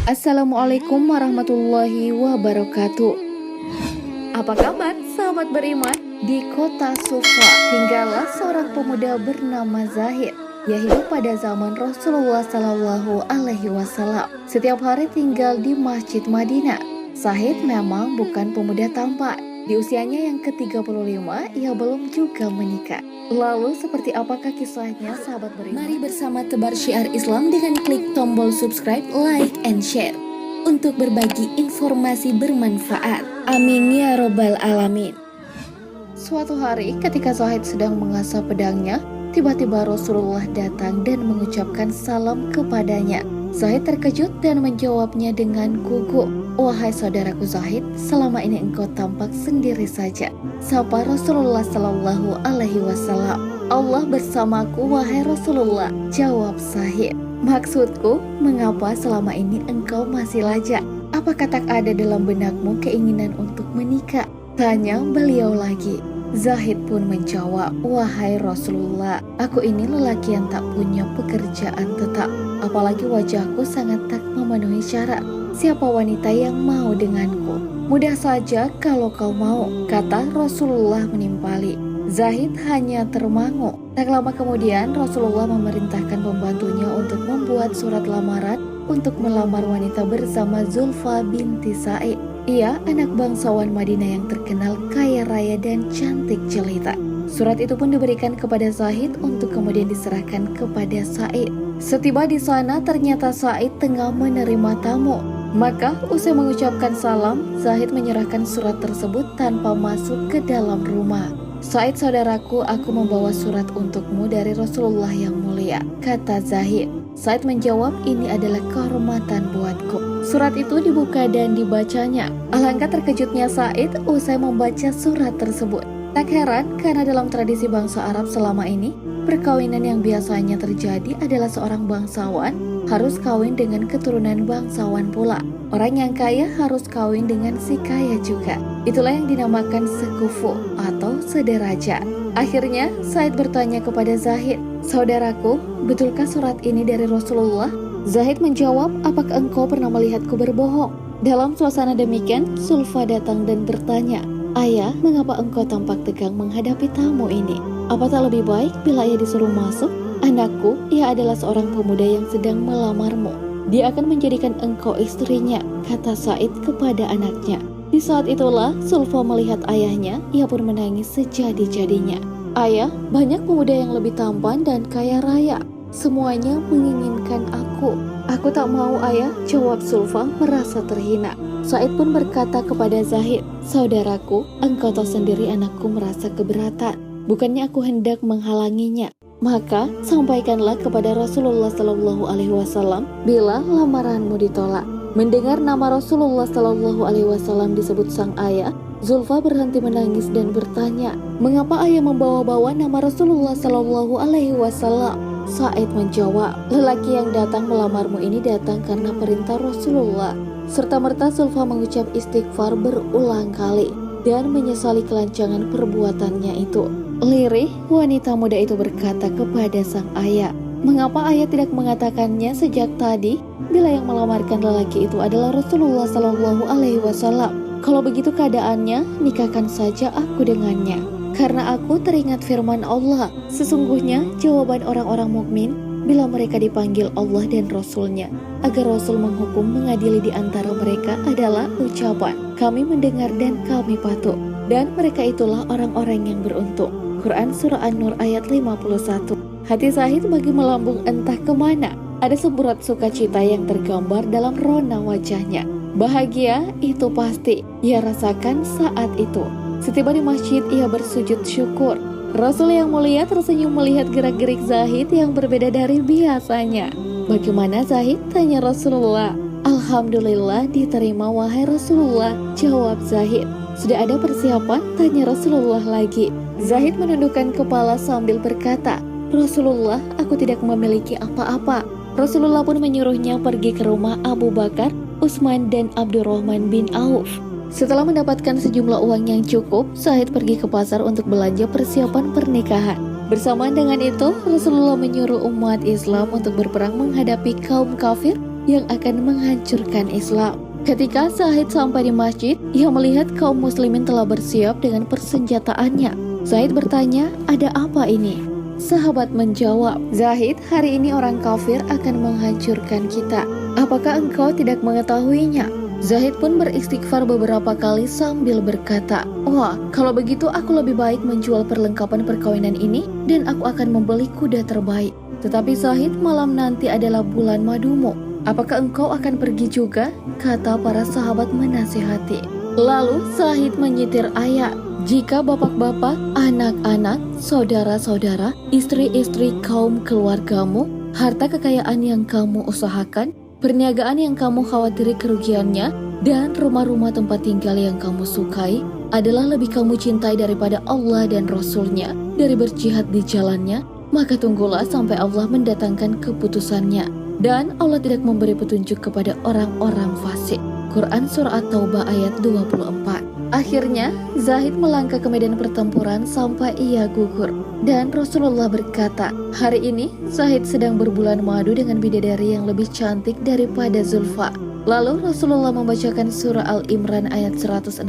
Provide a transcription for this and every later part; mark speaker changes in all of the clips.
Speaker 1: Assalamualaikum warahmatullahi wabarakatuh. Apa kabar sahabat beriman? Di kota Sufa tinggallah seorang pemuda bernama Zahid. Ia hidup pada zaman Rasulullah Shallallahu Alaihi Wasallam. Setiap hari tinggal di Masjid Madinah. Zahid memang bukan pemuda tampan. Di usianya yang ke-35, ia belum juga menikah. Lalu seperti apakah kisahnya sahabat beriman? Mari bersama tebar syiar Islam dengan klik tombol subscribe, like, and share untuk berbagi informasi bermanfaat. Amin ya robbal alamin. Suatu hari ketika Zahid sedang mengasah pedangnya, tiba-tiba Rasulullah datang dan mengucapkan salam kepadanya. Zahid terkejut dan menjawabnya dengan gugup. "Wahai saudaraku Zahid, selama ini engkau tampak sendiri saja," sapa Rasulullah Shallallahu Alaihi Wasallam. "Allah bersamaku wahai Rasulullah," jawab Zahid. "Maksudku, mengapa selama ini engkau masih lajang? Apakah tak ada dalam benakmu keinginan untuk menikah?" tanya beliau lagi. Zahid pun menjawab, "Wahai Rasulullah, aku ini lelaki yang tak punya pekerjaan tetap. Apalagi wajahku sangat tak memenuhi syarat. Siapa wanita yang mau denganku? Mudah saja kalau kau mau," kata Rasulullah menimpali. Zahid hanya termangu. Tak lama kemudian Rasulullah memerintahkan pembantunya untuk membuat surat lamaran untuk melamar wanita bersama Zulfa binti Sa'id. Ia anak bangsawan Madinah yang terkenal kaya raya dan cantik jelita. Surat itu pun diberikan kepada Zahid untuk kemudian diserahkan kepada Sa'id. Setiba di sana ternyata Sa'id tengah menerima tamu. Maka usai mengucapkan salam, Zahid menyerahkan surat tersebut tanpa masuk ke dalam rumah. "Sa'id saudaraku, aku membawa surat untukmu dari Rasulullah yang mulia," kata Zahid. Sa'id menjawab, "Ini adalah kehormatan buatku." Surat itu dibuka dan dibacanya. Alangkah terkejutnya Sa'id usai membaca surat tersebut. Tak heran karena dalam tradisi bangsa Arab selama ini, perkawinan yang biasanya terjadi adalah seorang bangsawan harus kawin dengan keturunan bangsawan pula. Orang yang kaya harus kawin dengan si kaya juga. Itulah yang dinamakan sekufu atau sederajat. Akhirnya Sa'id bertanya kepada Zahid, "Saudaraku, betulkah surat ini dari Rasulullah?" Zahid menjawab, "Apakah engkau pernah melihatku berbohong?" Dalam suasana demikian, Zulfa datang dan bertanya, "Ayah, mengapa engkau tampak tegang menghadapi tamu ini? Apa tak lebih baik bila ia disuruh masuk? Anakku, ia adalah seorang pemuda yang sedang melamarmu. Dia akan menjadikan engkau istrinya," kata Sa'id kepada anaknya. Di saat itulah Zulfa melihat ayahnya, ia pun menangis sejadi-jadinya. "Ayah, banyak pemuda yang lebih tampan dan kaya raya. Semuanya menginginkan aku." "Aku tak mau ayah," jawab Zulfa merasa terhina. Sa'id pun berkata kepada Zahid, "Saudaraku, engkau tahu sendiri anakku merasa keberatan. Bukannya aku hendak menghalanginya. Maka sampaikanlah kepada Rasulullah Shallallahu Alaihi Wasallam bila lamaranmu ditolak." Mendengar nama Rasulullah Shallallahu Alaihi Wasallam disebut sang ayah, Zulfa berhenti menangis dan bertanya, "Mengapa ayah membawa-bawa nama Rasulullah Shallallahu Alaihi Wasallam?" Sa'id menjawab, "Lelaki yang datang melamarmu ini datang karena perintah Rasulullah." Serta-merta Zulfa mengucap istighfar berulang kali dan menyesali kelancangan perbuatannya itu. Lirih, wanita muda itu berkata kepada sang ayah, "Mengapa ayah tidak mengatakannya sejak tadi bila yang melamarkan lelaki itu adalah Rasulullah Shallallahu Alaihi Wasallam? Kalau begitu keadaannya, nikahkan saja aku dengannya. Karena aku teringat firman Allah, sesungguhnya jawaban orang-orang mukmin bila mereka dipanggil Allah dan Rasul-Nya agar Rasul menghukum mengadili di antara mereka adalah ucapan, 'Kami mendengar dan kami patuh.' Dan mereka itulah orang-orang yang beruntung." Quran Surah An-Nur ayat 51. Hati Zahid bagi melambung entah kemana. Ada semburat sukacita yang tergambar dalam rona wajahnya. Bahagia itu pasti ia rasakan saat itu. Setiba di masjid ia bersujud syukur. Rasul yang mulia tersenyum melihat gerak-gerik Zahid yang berbeda dari biasanya. "Bagaimana Zahid?" tanya Rasulullah. "Alhamdulillah diterima wahai Rasulullah," jawab Zahid. "Sudah ada persiapan?" tanya Rasulullah lagi. Zahid menundukkan kepala sambil berkata, "Rasulullah, aku tidak memiliki apa-apa." Rasulullah pun menyuruhnya pergi ke rumah Abu Bakar, Utsman dan Abdurrahman bin Auf. Setelah mendapatkan sejumlah uang yang cukup, Zahid pergi ke pasar untuk belanja persiapan pernikahan. Bersamaan dengan itu, Rasulullah menyuruh umat Islam untuk berperang menghadapi kaum kafir yang akan menghancurkan Islam. Ketika Zahid sampai di masjid, ia melihat kaum muslimin telah bersiap dengan persenjataannya. Zahid bertanya, ada apa ini? Sahabat menjawab, Zahid, hari ini orang kafir akan menghancurkan kita. Apakah engkau tidak mengetahuinya? Zahid pun beristighfar beberapa kali sambil berkata, wah, kalau begitu aku lebih baik menjual perlengkapan perkawinan ini dan aku akan membeli kuda terbaik. Tetapi Zahid, malam nanti adalah bulan madumu. Apakah engkau akan pergi juga? Kata para sahabat menasihati. Lalu Zahid menyitir ayat, jika bapak-bapak, anak-anak, saudara-saudara, istri-istri kaum keluargamu, harta kekayaan yang kamu usahakan, perniagaan yang kamu khawatiri kerugiannya, dan rumah-rumah tempat tinggal yang kamu sukai adalah lebih kamu cintai daripada Allah dan Rasul-Nya dari berjihad di jalannya, maka tunggulah sampai Allah mendatangkan keputusannya. Dan Allah tidak memberi petunjuk kepada orang-orang fasik. Quran Surah At-Taubah ayat 24. Akhirnya, Zahid melangkah ke medan pertempuran sampai ia gugur. Dan Rasulullah berkata, hari ini Zahid sedang berbulan madu dengan bidadari yang lebih cantik daripada Zulfa. Lalu Rasulullah membacakan surah Al-Imran ayat 169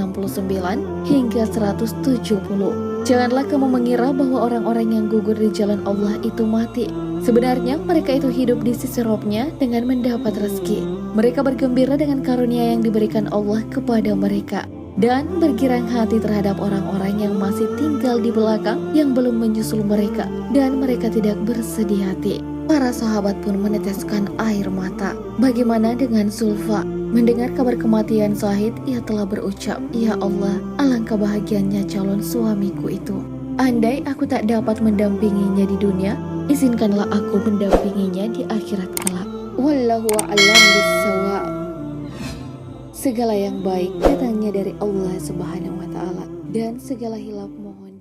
Speaker 1: hingga 170. Janganlah kamu mengira bahwa orang-orang yang gugur di jalan Allah itu mati. Sebenarnya mereka itu hidup di sisi Rabb-Nya dengan mendapat rezeki. Mereka bergembira dengan karunia yang diberikan Allah kepada mereka. Dan bergirang hati terhadap orang-orang yang masih tinggal di belakang yang belum menyusul mereka. Dan mereka tidak bersedih hati. Para sahabat pun meneteskan air mata. Bagaimana dengan Zulfa? Mendengar kabar kematian Zahid, ia telah berucap, ya Allah, alangkah bahagianya calon suamiku itu. Andai aku tak dapat mendampinginya di dunia, izinkanlah aku mendampinginya di akhirat kelak. Wallahu a'lam bishawab. Segala yang baik datangnya dari Allah Subhanahu wa taala dan segala hilaf mohon